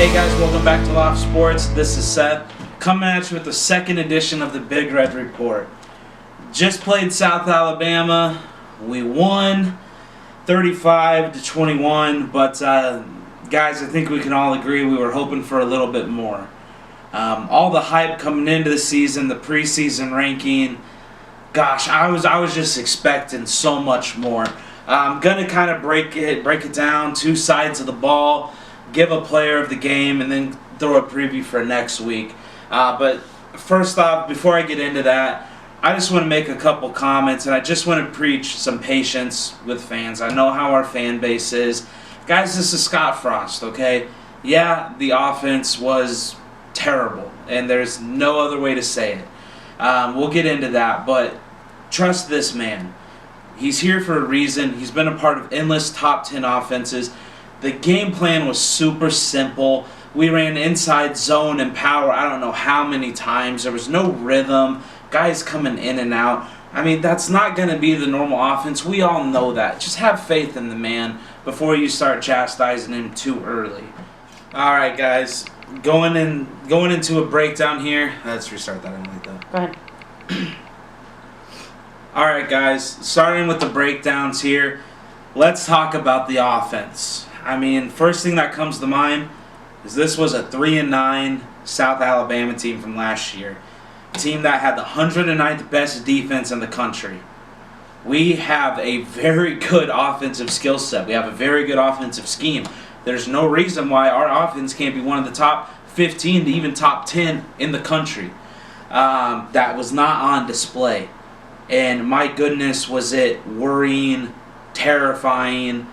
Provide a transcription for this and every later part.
Hey guys, welcome back to Loft Sports. This is Seth, coming at you with the second edition of the Big Red Report. Just played South Alabama. We won 35-21, but guys, I think we can all agree we were hoping for a little bit more. All the hype coming into the season, the preseason ranking, gosh, I was just expecting so much more. I'm gonna kind of break it down, two sides of the ball, give a player of the game, and then throw a preview for next week. But first off, before I get into that, I just want to make a couple comments, and I just want to preach some patience with fans. I know how our fan base is. Guys, this is Scott Frost, okay? Yeah, the offense was terrible, and there's no other way to say it. We'll get into that, but trust this man. He's here for a reason. He's been a part of endless top 10 offenses. The game plan was super simple. We ran inside zone and power I don't know how many times. There was no rhythm. Guys coming in and out. I mean, that's not going to be the normal offense. We all know that. Just have faith in the man before you start chastising him too early. All right, guys. Going into a breakdown here. Let's restart that. I didn't like that. Go ahead. All right, guys. Starting with the breakdowns here. Let's talk about the offense. I mean, first thing that comes to mind is this was a 3-9 South Alabama team from last year. A team that had the 109th best defense in the country. We have a very good offensive skill set. We have a very good offensive scheme. There's no reason why our offense can't be one of the top 15 to even top 10 in the country. That was not on display. And my goodness, was it worrying, terrifying.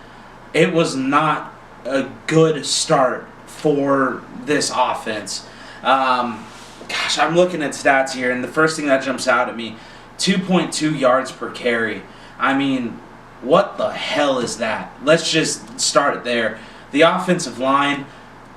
It was not a good start for this offense. Gosh, I'm looking at stats here, and the first thing that jumps out at me, 2.2 yards per carry. I mean, what the hell is that? Let's just start there. The offensive line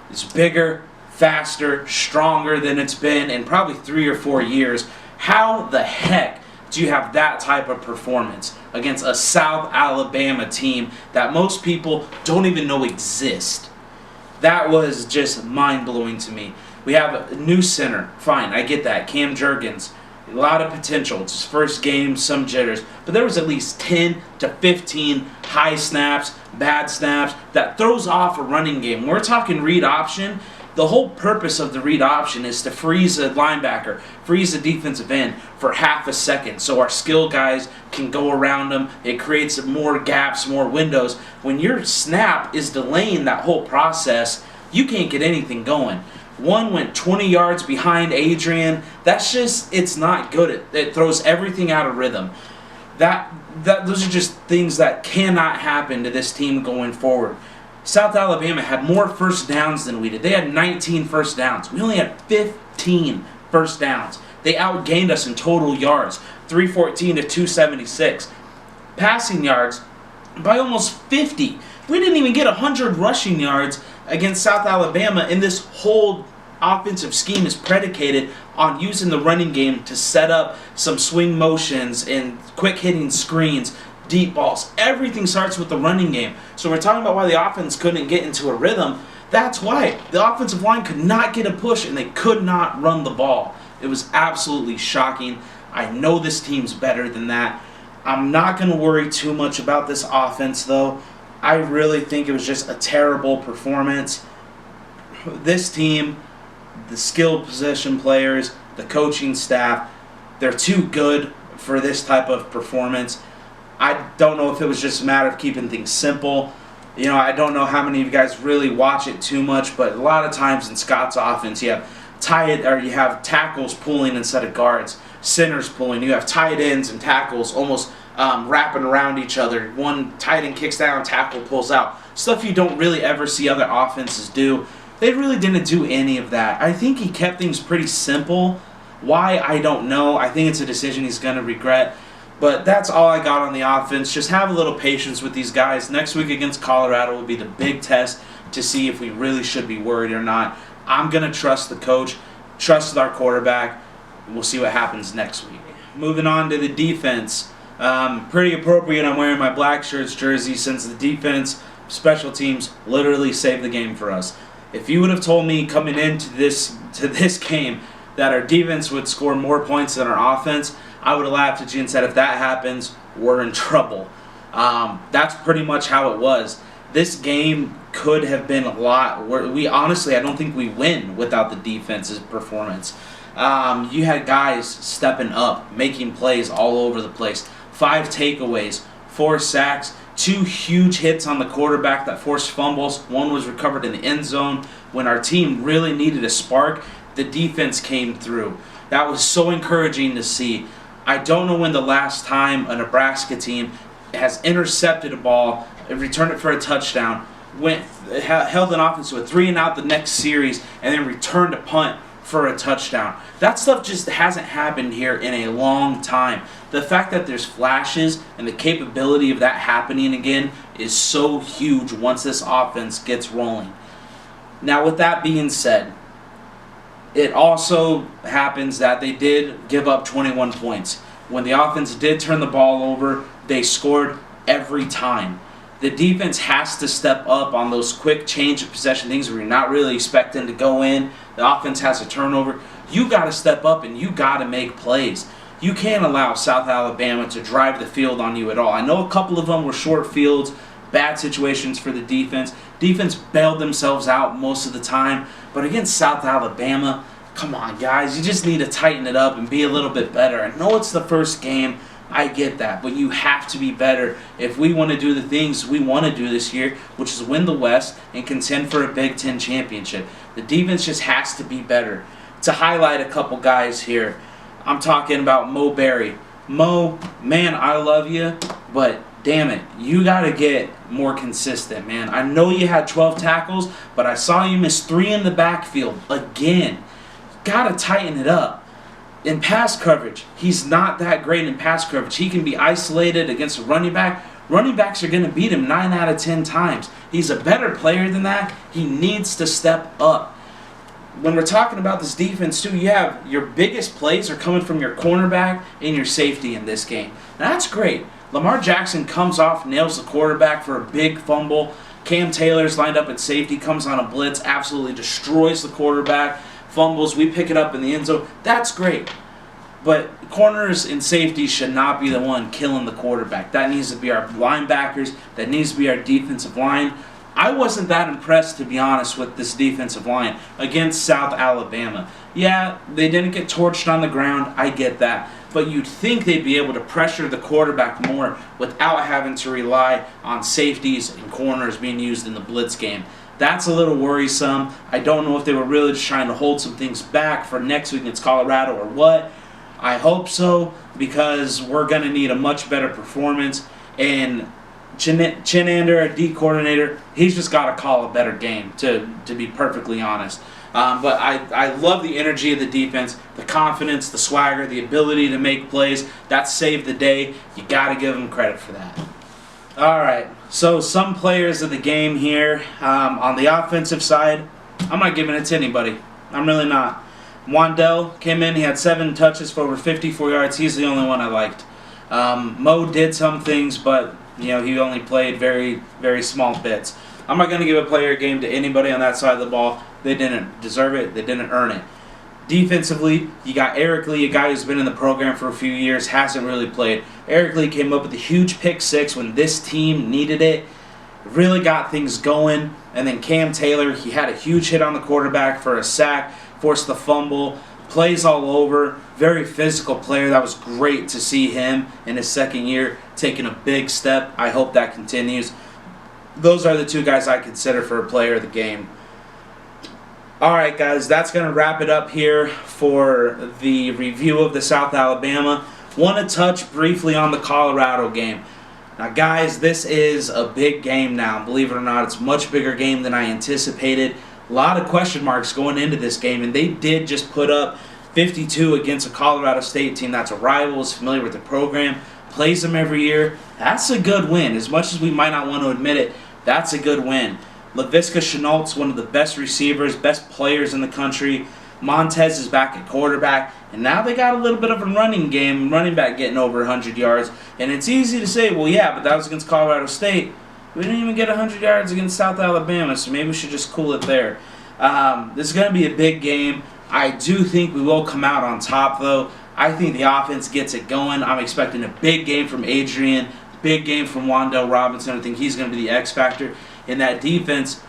is bigger, faster, stronger than it's been in probably 3 or 4 years. How the heck do you have that type of performance against a South Alabama team that most people don't even know exist? That was just mind-blowing to me. We have a new center. Fine, I get that. Cam Jurgens, a lot of potential. It's his first game, some jitters. But there was at least 10 to 15 high snaps, bad snaps that throws off a running game. We're talking read option. The whole purpose of the read option is to freeze a linebacker, freeze a defensive end for half a second so our skill guys can go around them. It creates more gaps, more windows. When your snap is delaying that whole process, you can't get anything going. One went 20 yards behind Adrian. That's just, it's not good. It throws everything out of rhythm. Those are just things that cannot happen to this team going forward. South Alabama had more first downs than we did. They had 19 first downs. We only had 15 first downs. They outgained us in total yards, 314 to 276. Passing yards by almost 50. We didn't even get 100 rushing yards against South Alabama, and this whole offensive scheme is predicated on using the running game to set up some swing motions and quick hitting screens, deep balls. Everything starts with the running game. So we're talking about why the offense couldn't get into a rhythm. That's why. The offensive line could not get a push, and they could not run the ball. It was absolutely shocking. I know this team's better than that. I'm not going to worry too much about this offense, though. I really think it was just a terrible performance. This team, the skilled position players, the coaching staff, they're too good for this type of performance. I don't know if it was just a matter of keeping things simple. You know, I don't know how many of you guys really watch it too much, but a lot of times in Scott's offense, you have tackles pulling instead of guards, centers pulling. You have tight ends and tackles almost wrapping around each other. One tight end kicks down, tackle pulls out. Stuff you don't really ever see other offenses do. They really didn't do any of that. I think he kept things pretty simple. Why, I don't know. I think it's a decision he's going to regret. But that's all I got on the offense. Just have a little patience with these guys. Next week against Colorado will be the big test to see if we really should be worried or not. I'm going to trust the coach, trust our quarterback, and we'll see what happens next week. Moving on to the defense. Pretty appropriate I'm wearing my black shirts jersey since the defense, special teams literally saved the game for us. If you would have told me coming into this game that our defense would score more points than our offense, I would have laughed at you and said, if that happens, we're in trouble. That's pretty much how it was. This game could have been a lot. We honestly, I don't think we win without the defense's performance. You had guys stepping up, making plays all over the place. 5 takeaways, 4 sacks, 2 huge hits on the quarterback that forced fumbles. 1 was recovered in the end zone. When our team really needed a spark, the defense came through. That was so encouraging to see. I don't know when the last time a Nebraska team has intercepted a ball, returned it for a touchdown, held an offense to a 3-and-out the next series, and then returned a punt for a touchdown. That stuff just hasn't happened here in a long time. The fact that there's flashes and the capability of that happening again is so huge once this offense gets rolling. Now, with that being said, it also happens that they did give up 21 points. When the offense did turn the ball over, they scored every time. The defense has to step up on those quick change of possession things where you're not really expecting to go in. The offense has a turnover. You got to step up and you got to make plays. You can't allow South Alabama to drive the field on you at all. I know a couple of them were short fields, bad situations for the defense. Defense bailed themselves out most of the time. But against South Alabama, come on, guys. You just need to tighten it up and be a little bit better. I know it's the first game. I get that. But you have to be better if we want to do the things we want to do this year, which is win the West and contend for a Big Ten championship. The defense just has to be better. To highlight a couple guys here, I'm talking about Mo Berry. Mo, man, I love you, but damn it, you got to get more consistent, man. I know you had 12 tackles, but I saw you miss 3 in the backfield again. Got to tighten it up. In pass coverage, he's not that great in pass coverage. He can be isolated against a running back. Running backs are going to beat him 9 out of 10 times. He's a better player than that. He needs to step up. When we're talking about this defense, too, you have your biggest plays are coming from your cornerback and your safety in this game. Now, that's great. Lamar Jackson comes off, nails the quarterback for a big fumble. Cam Taylor's lined up at safety, comes on a blitz, absolutely destroys the quarterback. Fumbles, we pick it up in the end zone. That's great. But corners and safety should not be the one killing the quarterback. That needs to be our linebackers. That needs to be our defensive line. I wasn't that impressed, to be honest, with this defensive line against South Alabama. Yeah, they didn't get torched on the ground. I get that. But you'd think they'd be able to pressure the quarterback more without having to rely on safeties and corners being used in the blitz game. That's a little worrisome. I don't know if they were really just trying to hold some things back for next week against Colorado or what. I hope so, because we're going to need a much better performance. And Chinander, our D coordinator, he's just got to call a better game, to be perfectly honest. But I love the energy of the defense, the confidence, the swagger, the ability to make plays. That saved the day. You got to give them credit for that. All right, so some players of the game here. On the offensive side, I'm not giving it to anybody. I'm really not. Wandell came in. He had 7 touches for over 54 yards. He's the only one I liked. Mo did some things, but he only played very, very small bits. I'm not going to give a player game to anybody on that side of the ball. They didn't deserve it. They didn't earn it. Defensively, you got Eric Lee, a guy who's been in the program for a few years, hasn't really played. Eric Lee came up with a huge pick 6 when this team needed it. Really got things going. And then Cam Taylor, he had a huge hit on the quarterback for a sack, forced the fumble, plays all over. Very physical player. That was great to see him in his second year taking a big step. I hope that continues. Those are the 2 guys I consider for a player of the game. Alright guys, that's going to wrap it up here for the review of the South Alabama. Want to touch briefly on the Colorado game. Now guys, this is a big game now. Believe it or not, it's a much bigger game than I anticipated. A lot of question marks going into this game, and they did just put up 52 against a Colorado State team that's a rival, is familiar with the program, plays them every year. That's a good win. As much as we might not want to admit it, that's a good win. Laviska Shenault's one of the best receivers, best players in the country. Montez is back at quarterback. And now they got a little bit of a running game, running back getting over 100 yards. And it's easy to say, well, yeah, but that was against Colorado State. We didn't even get 100 yards against South Alabama, so maybe we should just cool it there. This is going to be a big game. I do think we will come out on top, though. I think the offense gets it going. I'm expecting a big game from Adrian, big game from Wan'Dale Robinson. I think he's going to be the X factor in that defense.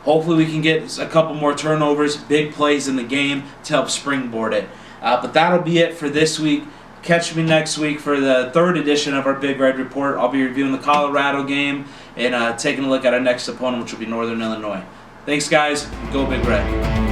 Hopefully we can get a couple more turnovers, big plays in the game to help springboard it. But that'll be it for this week. Catch me next week for the third edition of our Big Red Report. I'll be reviewing the Colorado game and taking a look at our next opponent, which will be Northern Illinois. Thanks, guys. Go Big Red.